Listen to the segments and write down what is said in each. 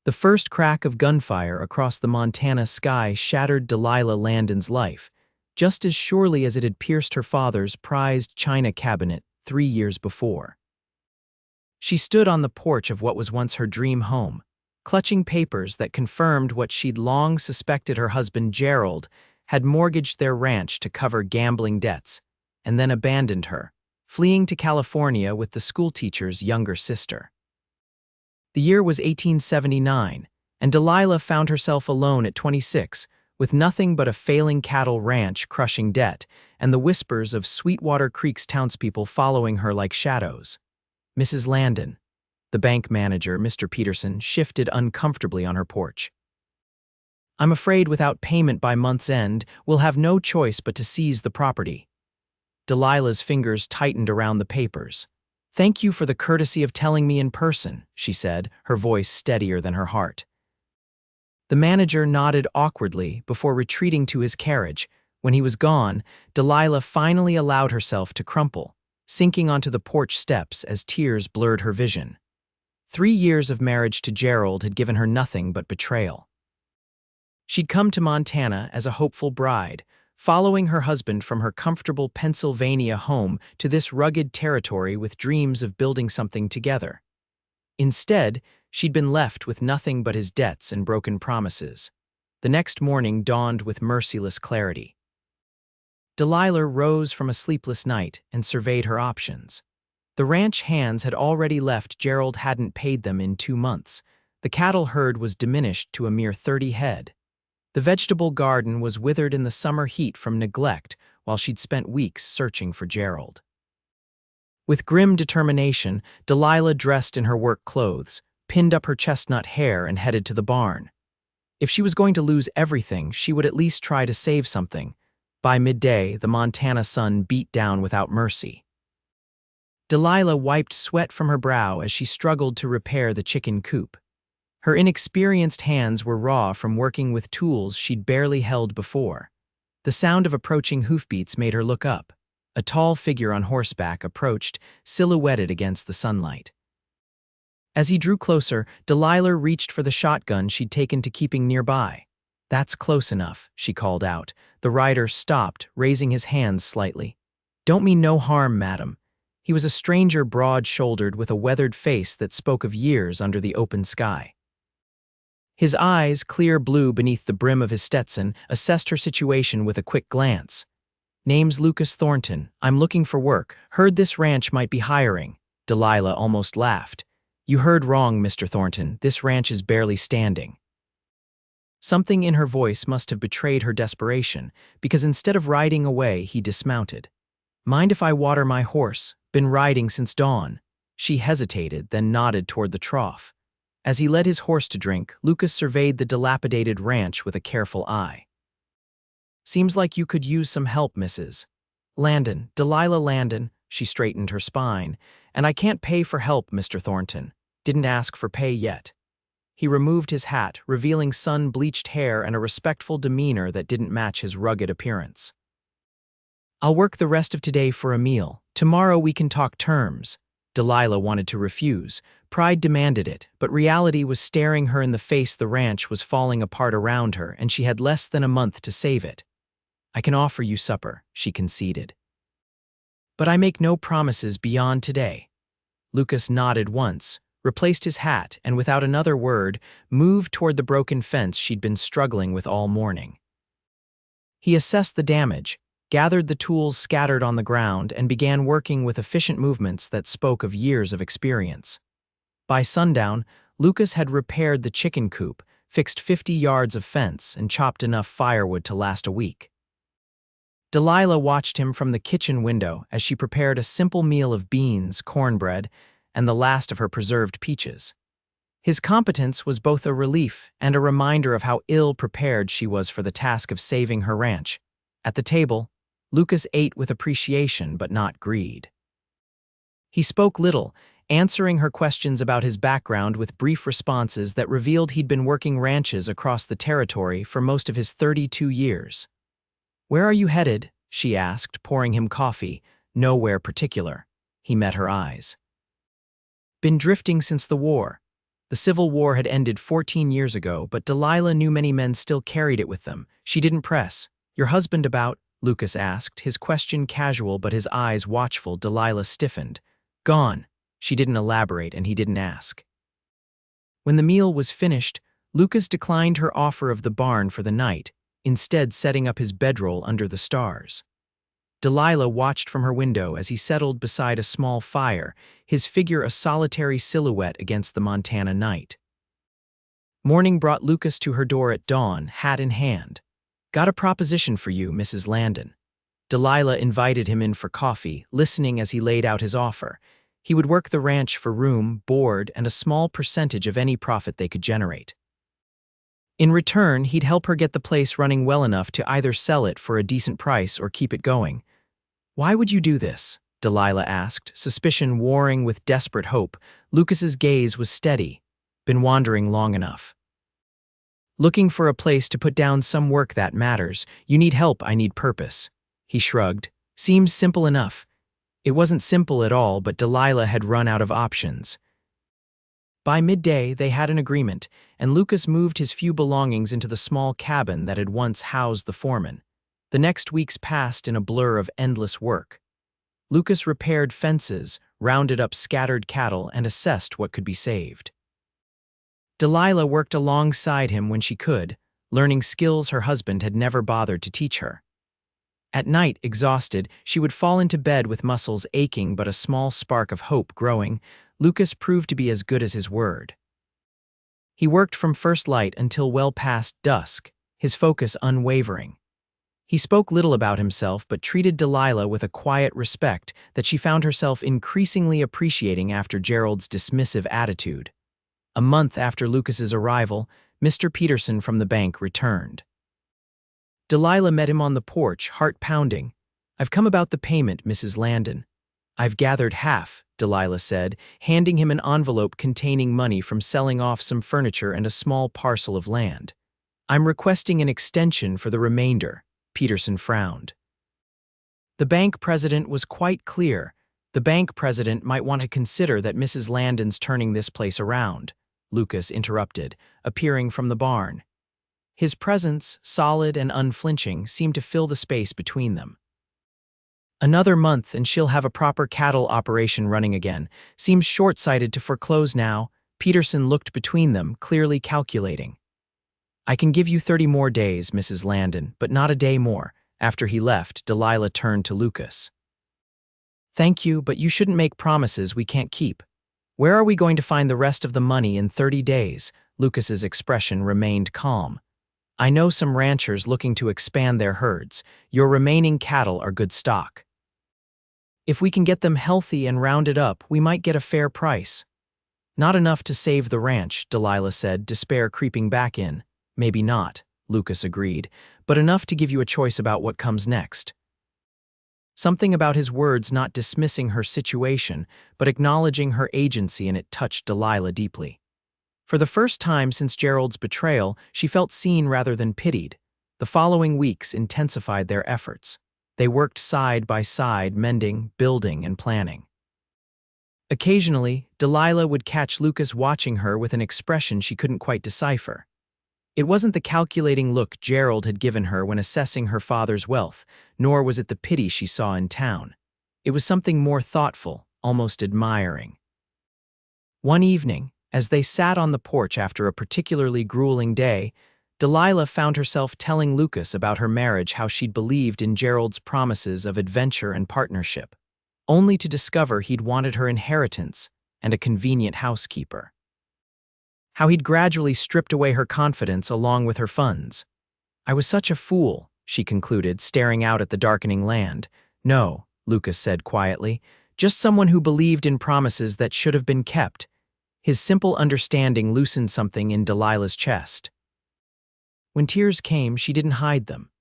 The first crack of gunfire across the Montana sky shattered Delilah Landon's life, just as surely as it had pierced her father's prized china cabinet 3 years before. She stood on the porch of what was once her dream home, clutching papers that confirmed what she'd long suspected her husband Gerald had mortgaged their ranch to cover gambling debts, and then abandoned her, fleeing to California with the schoolteacher's younger sister. The year was 1879, and Delilah found herself alone at 26, with nothing but a failing cattle ranch crushing debt and the whispers of Sweetwater Creek's townspeople following her like shadows. Mrs. Landon, the bank manager, Mr. Peterson, shifted uncomfortably on her porch. "I'm afraid without payment by month's end, we'll have no choice but to seize the property." Delilah's fingers tightened around the papers. "Thank you for the courtesy of telling me in person," she said, her voice steadier than her heart. The manager nodded awkwardly before retreating to his carriage. When he was gone, Delilah finally allowed herself to crumple, sinking onto the porch steps as tears blurred her vision. 3 years of marriage to Gerald had given her nothing but betrayal. She'd come to Montana as a hopeful bride, following her husband from her comfortable Pennsylvania home to this rugged territory with dreams of building something together. Instead, she'd been left with nothing but his debts and broken promises. The next morning dawned with merciless clarity. Delilah rose from a sleepless night and surveyed her options. The ranch hands had already left. Gerald hadn't paid them in 2 months. The cattle herd was diminished to a mere 30 head. The vegetable garden was withered in the summer heat from neglect while she'd spent weeks searching for Gerald. With grim determination, Delilah dressed in her work clothes, pinned up her chestnut hair, and headed to the barn. If she was going to lose everything, she would at least try to save something. By midday, the Montana sun beat down without mercy. Delilah wiped sweat from her brow as she struggled to repair the chicken coop. Her inexperienced hands were raw from working with tools she'd barely held before. The sound of approaching hoofbeats made her look up. A tall figure on horseback approached, silhouetted against the sunlight. As he drew closer, Delilah reached for the shotgun she'd taken to keeping nearby. "That's close enough," she called out. The rider stopped, raising his hands slightly. "Don't mean no harm, madam." He was a stranger, broad-shouldered, with a weathered face that spoke of years under the open sky. His eyes, clear blue beneath the brim of his Stetson, assessed her situation with a quick glance. "Name's Lucas Thornton. I'm looking for work. Heard this ranch might be hiring." Delilah almost laughed. "You heard wrong, Mr. Thornton. This ranch is barely standing." Something in her voice must have betrayed her desperation, because instead of riding away, he dismounted. "Mind if I water my horse? Been riding since dawn." She hesitated, then nodded toward the trough. As he led his horse to drink, Lucas surveyed the dilapidated ranch with a careful eye. "Seems like you could use some help, Mrs. Landon. Delilah Landon." She straightened her spine. "And I can't pay for help, Mr. Thornton. Didn't ask for pay yet." He removed his hat, revealing sun-bleached hair and a respectful demeanor that didn't match his rugged appearance. "I'll work the rest of today for a meal. Tomorrow we can talk terms." Delilah wanted to refuse. Pride demanded it, but reality was staring her in the face. The ranch was falling apart around her, and she had less than a month to save it. "I can offer you supper," she conceded. "But I make no promises beyond today." Lucas nodded once, replaced his hat, and without another word, moved toward the broken fence she'd been struggling with all morning. He assessed the damage, gathered the tools scattered on the ground, and began working with efficient movements that spoke of years of experience. By sundown, Lucas had repaired the chicken coop, fixed 50 yards of fence, and chopped enough firewood to last a week. Delilah watched him from the kitchen window as she prepared a simple meal of beans, cornbread, and the last of her preserved peaches. His competence was both a relief and a reminder of how ill-prepared she was for the task of saving her ranch. At the table, Lucas ate with appreciation but not greed. He spoke little, answering her questions about his background with brief responses that revealed he'd been working ranches across the territory for most of his 32 years. "Where are you headed?" she asked, pouring him coffee. "Nowhere particular." He met her eyes. "Been drifting since the war." The Civil War had ended 14 years ago, but Delilah knew many men still carried it with them. She didn't press. "Your husband about?" Lucas asked, his question casual but his eyes watchful. Delilah stiffened. "Gone." She didn't elaborate, and he didn't ask. When the meal was finished, Lucas declined her offer of the barn for the night, instead setting up his bedroll under the stars. Delilah watched from her window as he settled beside a small fire, his figure a solitary silhouette against the Montana night. Morning brought Lucas to her door at dawn, hat in hand. "Got a proposition for you, Mrs. Landon." Delilah invited him in for coffee, listening as he laid out his offer. He would work the ranch for room, board, and a small percentage of any profit they could generate. In return, he'd help her get the place running well enough to either sell it for a decent price or keep it going. "Why would you do this?" Delilah asked, suspicion warring with desperate hope. Lucas's gaze was steady. "Been wandering long enough. Looking for a place to put down some work that matters. You need help, I need purpose." He shrugged. "Seems simple enough." It wasn't simple at all, but Delilah had run out of options. By midday, they had an agreement, and Lucas moved his few belongings into the small cabin that had once housed the foreman. The next weeks passed in a blur of endless work. Lucas repaired fences, rounded up scattered cattle, and assessed what could be saved. Delilah worked alongside him when she could, learning skills her husband had never bothered to teach her. At night, exhausted, she would fall into bed with muscles aching but a small spark of hope growing. Lucas proved to be as good as his word. He worked from first light until well past dusk, his focus unwavering. He spoke little about himself but treated Delilah with a quiet respect that she found herself increasingly appreciating after Gerald's dismissive attitude. A month after Lucas's arrival, Mr. Peterson from the bank returned. Delilah met him on the porch, heart pounding. "I've come about the payment, Mrs. Landon." "I've gathered half," Delilah said, handing him an envelope containing money from selling off some furniture and a small parcel of land. "I'm requesting an extension for the remainder." Peterson frowned. The bank president was quite clear. The bank president might want to consider that Mrs. Landon's turning this place around. Lucas interrupted, appearing from the barn. His presence, solid and unflinching, seemed to fill the space between them. "Another month and she'll have a proper cattle operation running again. Seems short-sighted to foreclose now." Peterson looked between them, clearly calculating. "I can give you 30 more days, Mrs. Landon, but not a day more." After he left, Delilah turned to Lucas. "Thank you, but you shouldn't make promises we can't keep. Where are we going to find the rest of the money in 30 days? Lucas's expression remained calm. "I know some ranchers looking to expand their herds. Your remaining cattle are good stock. If we can get them healthy and rounded up, we might get a fair price." "Not enough to save the ranch," Delilah said, despair creeping back in. "Maybe not," Lucas agreed, "but enough to give you a choice about what comes next." Something about his words not dismissing her situation, but acknowledging her agency in it touched Delilah deeply. For the first time since Gerald's betrayal, she felt seen rather than pitied. The following weeks intensified their efforts. They worked side by side, mending, building, and planning. Occasionally, Delilah would catch Lucas watching her with an expression she couldn't quite decipher. It wasn't the calculating look Gerald had given her when assessing her father's wealth, nor was it the pity she saw in town. It was something more thoughtful, almost admiring. One evening, as they sat on the porch after a particularly grueling day, Delilah found herself telling Lucas about her marriage, how she'd believed in Gerald's promises of adventure and partnership, only to discover he'd wanted her inheritance and a convenient housekeeper. How he'd gradually stripped away her confidence along with her funds. "I was such a fool," she concluded, staring out at the darkening land. "No," Lucas said quietly, "just someone who believed in promises that should have been kept." His simple understanding loosened something in Delilah's chest. When tears came, she didn't hide them.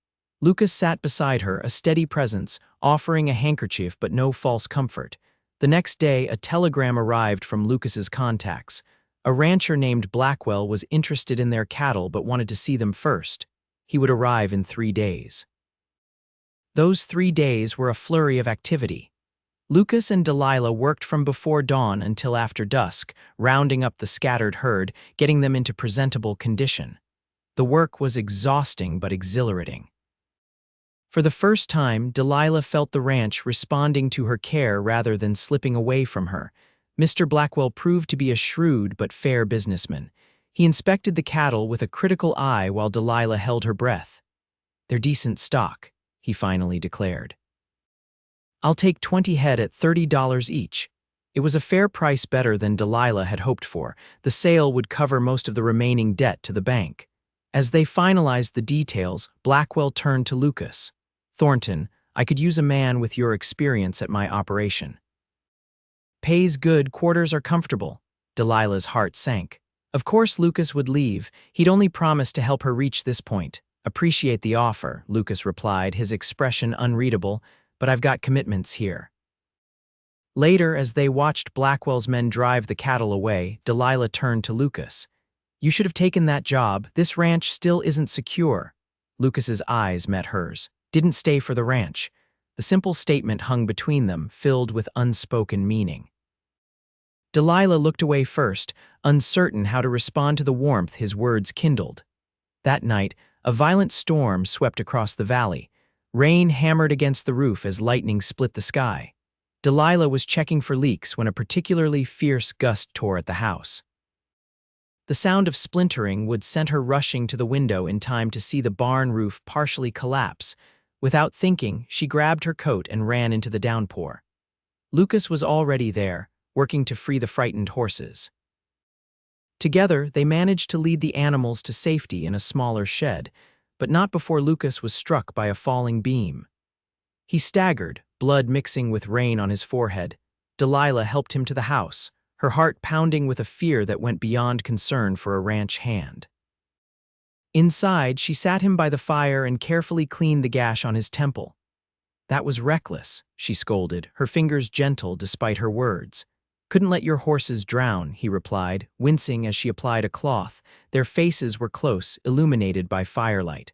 Lucas sat beside her, a steady presence, offering a handkerchief but no false comfort. The next day, a telegram arrived from Lucas's contacts. A rancher named Blackwell was interested in their cattle but wanted to see them first. He would arrive in 3 days. Those 3 days were a flurry of activity. Lucas and Delilah worked from before dawn until after dusk, rounding up the scattered herd, getting them into presentable condition. The work was exhausting but exhilarating. For the first time, Delilah felt the ranch responding to her care rather than slipping away from her. Mr. Blackwell proved to be a shrewd but fair businessman. He inspected the cattle with a critical eye while Delilah held her breath. "They're decent stock," he finally declared. "I'll take 20 head at $30 each." It was a fair price, better than Delilah had hoped for. The sale would cover most of the remaining debt to the bank. As they finalized the details, Blackwell turned to Lucas. "Thornton, I could use a man with your experience at my operation." "Pay's good, quarters are comfortable." Delilah's heart sank. Of course Lucas would leave. He'd only promised to help her reach this point. "Appreciate the offer," Lucas replied, his expression unreadable, "but I've got commitments here." Later, as they watched Blackwell's men drive the cattle away, Delilah turned to Lucas. "You should have taken that job. This ranch still isn't secure." Lucas's eyes met hers. "Didn't stay for the ranch." The simple statement hung between them, filled with unspoken meaning. Delilah looked away first, uncertain how to respond to the warmth his words kindled. That night, a violent storm swept across the valley. Rain hammered against the roof as lightning split the sky. Delilah was checking for leaks when a particularly fierce gust tore at the house. The sound of splintering would send her rushing to the window in time to see the barn roof partially collapse. Without thinking, she grabbed her coat and ran into the downpour. Lucas was already there, working to free the frightened horses. Together, they managed to lead the animals to safety in a smaller shed, but not before Lucas was struck by a falling beam. He staggered, blood mixing with rain on his forehead. Delilah helped him to the house, her heart pounding with a fear that went beyond concern for a ranch hand. Inside, she sat him by the fire and carefully cleaned the gash on his temple. "That was reckless," she scolded, her fingers gentle despite her words. "Couldn't let your horses drown," he replied, wincing as she applied a cloth. Their faces were close, illuminated by firelight.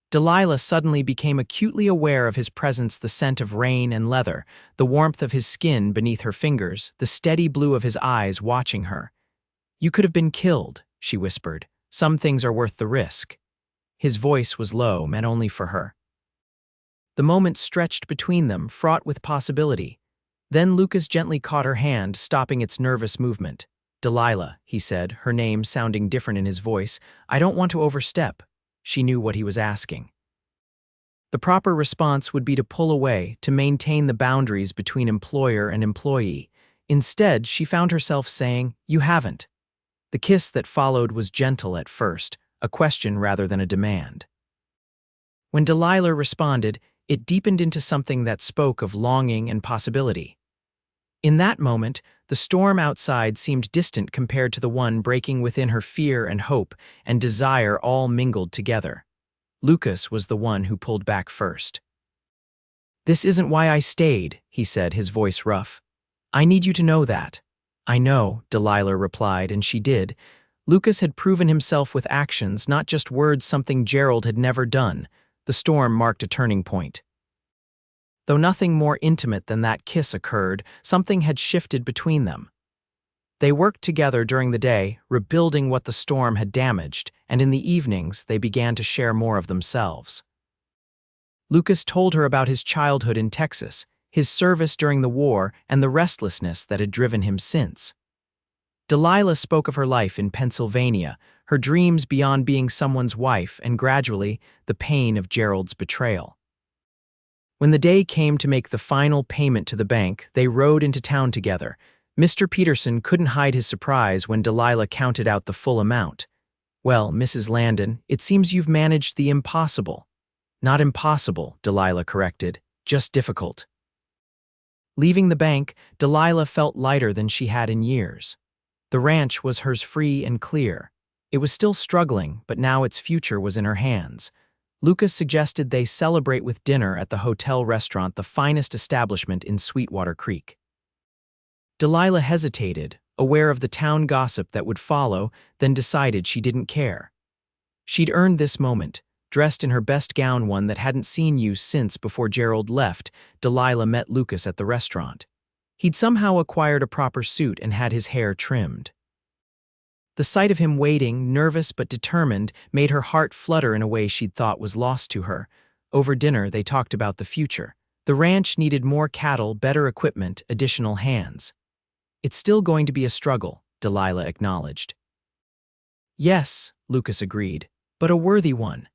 Delilah suddenly became acutely aware of his presence, the scent of rain and leather, the warmth of his skin beneath her fingers, the steady blue of his eyes watching her. "You could have been killed," she whispered. "Some things are worth the risk." His voice was low, meant only for her. The moment stretched between them, fraught with possibility. Then Lucas gently caught her hand, stopping its nervous movement. "Delilah," he said, her name sounding different in his voice, "I don't want to overstep." She knew what he was asking. The proper response would be to pull away, to maintain the boundaries between employer and employee. Instead, she found herself saying, "You haven't." The kiss that followed was gentle at first, a question rather than a demand. When Delilah responded, it deepened into something that spoke of longing and possibility. In that moment, the storm outside seemed distant compared to the one breaking within her. Fear and hope and desire all mingled together. Lucas was the one who pulled back first. "This isn't why I stayed," he said, his voice rough. "I need you to know that." "I know," Delilah replied, and she did. Lucas had proven himself with actions, not just words, something Gerald had never done. The storm marked a turning point. Though nothing more intimate than that kiss occurred, something had shifted between them. They worked together during the day, rebuilding what the storm had damaged, and in the evenings they began to share more of themselves. Lucas told her about his childhood in Texas, his service during the war, and the restlessness that had driven him since. Delilah spoke of her life in Pennsylvania, her dreams beyond being someone's wife, and gradually, the pain of Gerald's betrayal. When the day came to make the final payment to the bank, they rode into town together. Mr. Peterson couldn't hide his surprise when Delilah counted out the full amount. "Well, Mrs. Landon, it seems you've managed the impossible." "Not impossible," Delilah corrected, "just difficult." Leaving the bank, Delilah felt lighter than she had in years. The ranch was hers, free and clear. It was still struggling, but now its future was in her hands. Lucas suggested they celebrate with dinner at the hotel restaurant, the finest establishment in Sweetwater Creek. Delilah hesitated, aware of the town gossip that would follow, then decided she didn't care. She'd earned this moment. Dressed in her best gown, one that hadn't seen use since before Gerald left, Delilah met Lucas at the restaurant. He'd somehow acquired a proper suit and had his hair trimmed. The sight of him waiting, nervous but determined, made her heart flutter in a way she'd thought was lost to her. Over dinner, they talked about the future. The ranch needed more cattle, better equipment, additional hands. "It's still going to be a struggle," Delilah acknowledged. "Yes," Lucas agreed, "but a worthy one."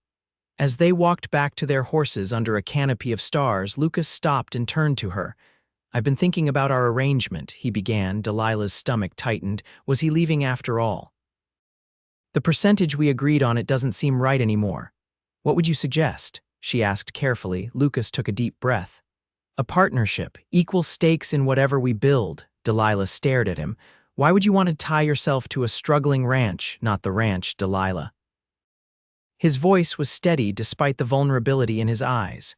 As they walked back to their horses under a canopy of stars, Lucas stopped and turned to her. "I've been thinking about our arrangement," he began. Delilah's stomach tightened. Was he leaving after all? "The percentage we agreed on, it doesn't seem right anymore." "What would you suggest?" she asked carefully. Lucas took a deep breath. "A partnership, equal stakes in whatever we build." Delilah stared at him. "Why would you want to tie yourself to a struggling ranch?" "Not the ranch, Delilah." His voice was steady despite the vulnerability in his eyes.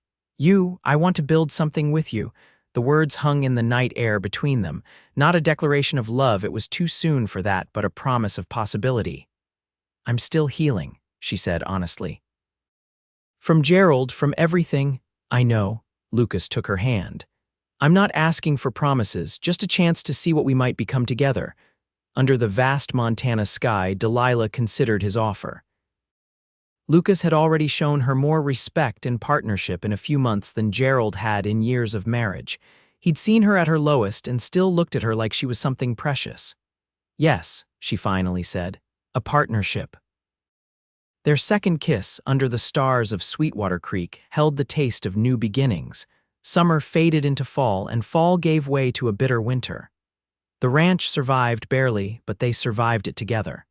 I want to build something with you." The words hung in the night air between them. Not a declaration of love, it was too soon for that, but a promise of possibility. "I'm still healing," she said honestly. "From Gerald, from everything." "I know." Lucas took her hand. "I'm not asking for promises, just a chance to see what we might become together." Under the vast Montana sky, Delilah considered his offer. Lucas had already shown her more respect and partnership in a few months than Gerald had in years of marriage. He'd seen her at her lowest and still looked at her like she was something precious. "Yes," she finally said, "a partnership." Their second kiss, under the stars of Sweetwater Creek, held the taste of new beginnings. Summer faded into fall, and fall gave way to a bitter winter. The ranch survived barely, but they survived it together.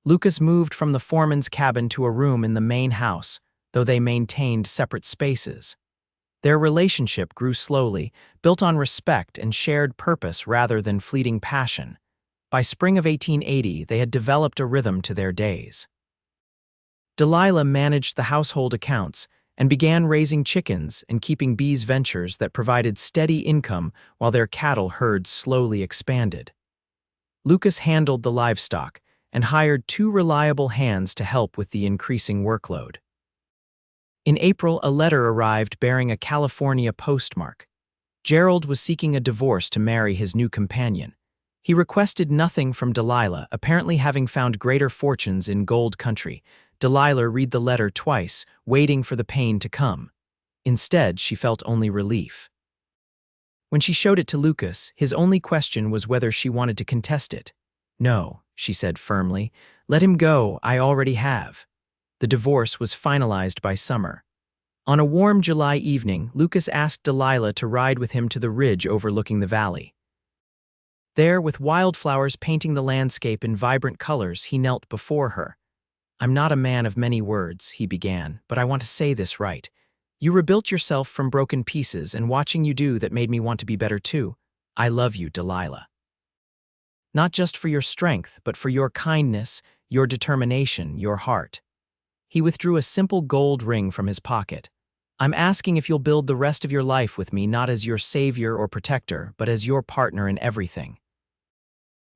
Lucas moved from the foreman's cabin to a room in the main house, though they maintained separate spaces. Their relationship grew slowly, built on respect and shared purpose rather than fleeting passion. By spring of 1880, they had developed a rhythm to their days. Delilah managed the household accounts and began raising chickens and keeping bees ventures that provided steady income while their cattle herds slowly expanded. Lucas handled the livestock and hired 2 reliable hands to help with the increasing workload. In April, a letter arrived bearing a California postmark. Gerald was seeking a divorce to marry his new companion. He requested nothing from Delilah, apparently having found greater fortunes in gold country. Delilah read the letter twice, waiting for the pain to come. Instead, she felt only relief. When she showed it to Lucas, his only question was whether she wanted to contest it. "No," she said firmly. "Let him go, I already have." The divorce was finalized by summer. On a warm July evening, Lucas asked Delilah to ride with him to the ridge overlooking the valley. There, with wildflowers painting the landscape in vibrant colors, he knelt before her. "I'm not a man of many words," he began, "but I want to say this right. You rebuilt yourself from broken pieces, and watching you do that made me want to be better too. I love you, Delilah. Not just for your strength, but for your kindness, your determination, your heart." He withdrew a simple gold ring from his pocket. "I'm asking if you'll build the rest of your life with me, not as your savior or protector, but as your partner in everything."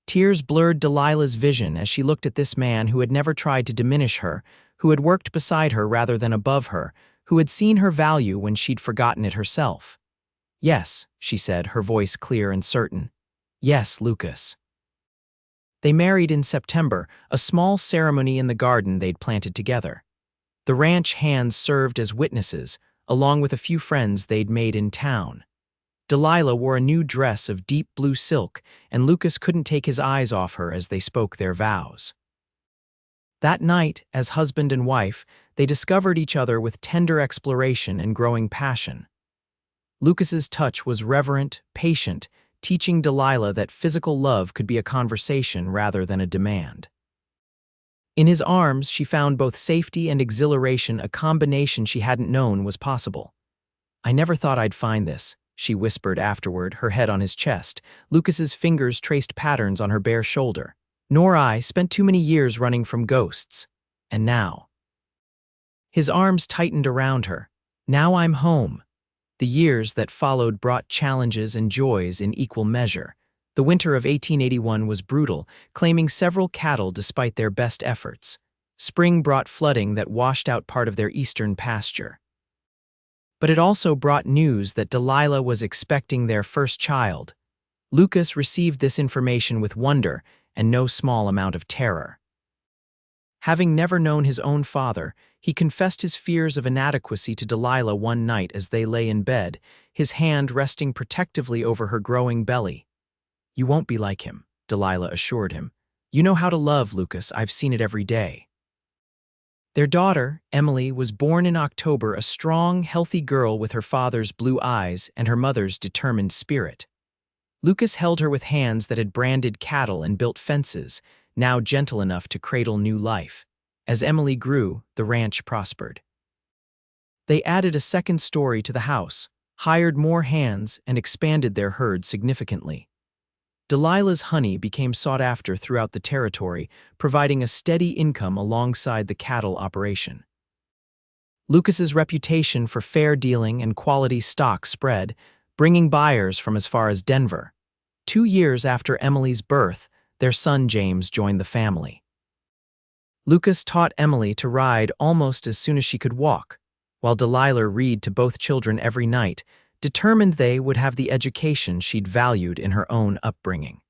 Tears blurred Delilah's vision as she looked at this man who had never tried to diminish her, who had worked beside her rather than above her, who had seen her value when she'd forgotten it herself. "Yes," she said, her voice clear and certain. "Yes, Lucas." They married in September, a small ceremony in the garden they'd planted together. The ranch hands served as witnesses, along with a few friends they'd made in town. Delilah wore a new dress of deep blue silk, and Lucas couldn't take his eyes off her as they spoke their vows. That night, as husband and wife, they discovered each other with tender exploration and growing passion. Lucas's touch was reverent, patient, teaching Delilah that physical love could be a conversation rather than a demand. In his arms, she found both safety and exhilaration, a combination she hadn't known was possible. "I never thought I'd find this," she whispered afterward, her head on his chest. Lucas's fingers traced patterns on her bare shoulder. "Nor I, spent too many years running from ghosts. And now." His arms tightened around her. "Now I'm home." The years that followed brought challenges and joys in equal measure. The winter of 1881 was brutal, claiming several cattle despite their best efforts. Spring brought flooding that washed out part of their eastern pasture. But it also brought news that Delilah was expecting their first child. Lucas received this information with wonder and no small amount of terror. Having never known his own father, he confessed his fears of inadequacy to Delilah one night as they lay in bed, his hand resting protectively over her growing belly. "You won't be like him," Delilah assured him. "You know how to love, Lucas. I've seen it every day." Their daughter, Emily, was born in October, a strong, healthy girl with her father's blue eyes and her mother's determined spirit. Lucas held her with hands that had branded cattle and built fences, now gentle enough to cradle new life. As Emily grew, the ranch prospered. They added a second story to the house, hired more hands, and expanded their herd significantly. Delilah's honey became sought after throughout the territory, providing a steady income alongside the cattle operation. Lucas's reputation for fair dealing and quality stock spread, bringing buyers from as far as Denver. 2 years after Emily's birth, their son James joined the family. Lucas taught Emily to ride almost as soon as she could walk, while Delilah read to both children every night, determined they would have the education she'd valued in her own upbringing.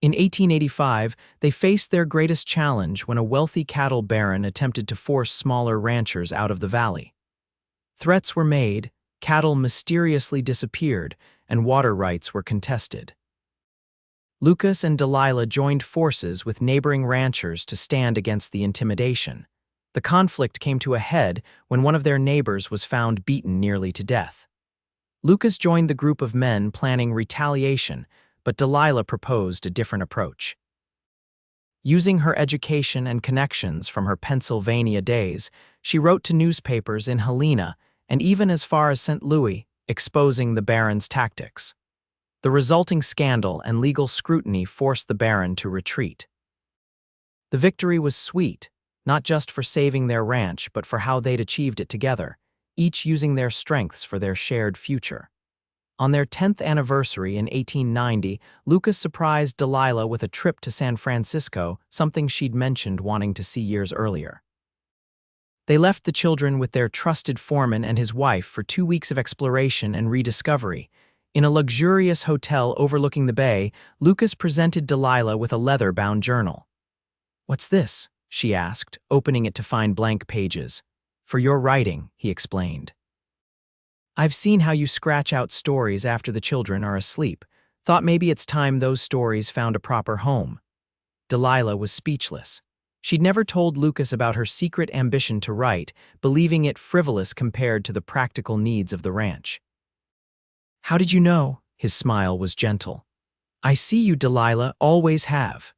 In 1885, they faced their greatest challenge when a wealthy cattle baron attempted to force smaller ranchers out of the valley. Threats were made, cattle mysteriously disappeared, and water rights were contested. Lucas and Delilah joined forces with neighboring ranchers to stand against the intimidation. The conflict came to a head when one of their neighbors was found beaten nearly to death. Lucas joined the group of men planning retaliation, but Delilah proposed a different approach. Using her education and connections from her Pennsylvania days, she wrote to newspapers in Helena and even as far as St. Louis, exposing the baron's tactics. The resulting scandal and legal scrutiny forced the baron to retreat. The victory was sweet, not just for saving their ranch but for how they'd achieved it together, each using their strengths for their shared future. On their 10th anniversary in 1890, Lucas surprised Delilah with a trip to San Francisco, something she'd mentioned wanting to see years earlier. They left the children with their trusted foreman and his wife for 2 weeks of exploration and rediscovery. In a luxurious hotel overlooking the bay, Lucas presented Delilah with a leather-bound journal. "What's this?" she asked, opening it to find blank pages. "For your writing," he explained. "I've seen how you scratch out stories after the children are asleep. Thought maybe it's time those stories found a proper home." Delilah was speechless. She'd never told Lucas about her secret ambition to write, believing it frivolous compared to the practical needs of the ranch. "How did you know?" His smile was gentle. "I see you, Delilah, always have."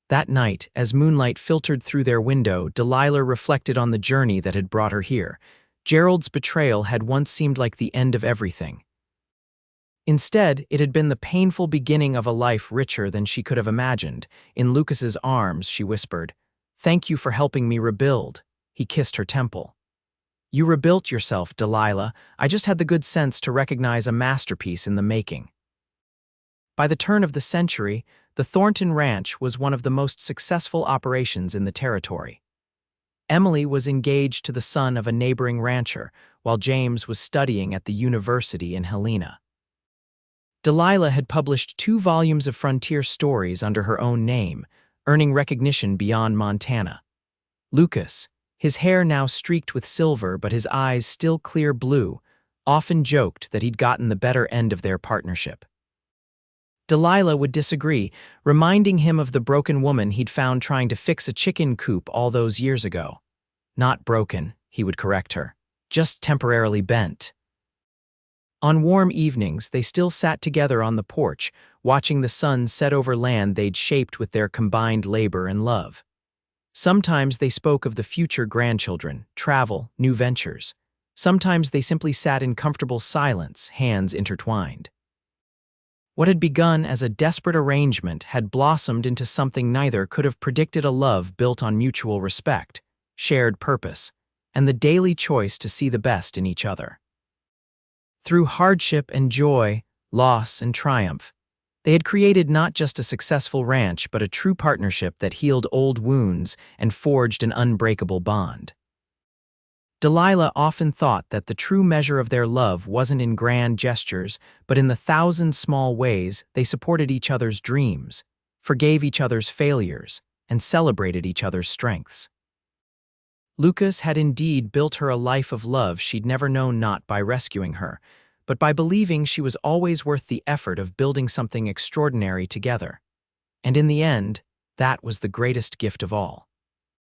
That night, as moonlight filtered through their window, Delilah reflected on the journey that had brought her here. Gerald's betrayal had once seemed like the end of everything. Instead, it had been the painful beginning of a life richer than she could have imagined. In Lucas's arms, she whispered, "Thank you for helping me rebuild." He kissed her temple. "You rebuilt yourself, Delilah. I just had the good sense to recognize a masterpiece in the making." By the turn of the century, the Thornton Ranch was one of the most successful operations in the territory. Emily was engaged to the son of a neighboring rancher, while James was studying at the university in Helena. Delilah had published 2 volumes of frontier stories under her own name, earning recognition beyond Montana. Lucas, his hair now streaked with silver but his eyes still clear blue, often joked that he'd gotten the better end of their partnership. Delilah would disagree, reminding him of the broken woman he'd found trying to fix a chicken coop all those years ago. "Not broken," he would correct her, "just temporarily bent." On warm evenings, they still sat together on the porch, watching the sun set over land they'd shaped with their combined labor and love. Sometimes they spoke of the future grandchildren, travel, new ventures. Sometimes they simply sat in comfortable silence, hands intertwined. What had begun as a desperate arrangement had blossomed into something neither could have predicted: a love built on mutual respect, shared purpose, and the daily choice to see the best in each other. Through hardship and joy, loss and triumph, They had created not just a successful ranch, but a true partnership that healed old wounds and forged an unbreakable bond. Delilah often thought that the true measure of their love wasn't in grand gestures, but in the thousand small ways they supported each other's dreams, forgave each other's failures, and celebrated each other's strengths. Lucas had indeed built her a life of love she'd never known, not by rescuing her, but by believing she was always worth the effort of building something extraordinary together. And in the end, that was the greatest gift of all.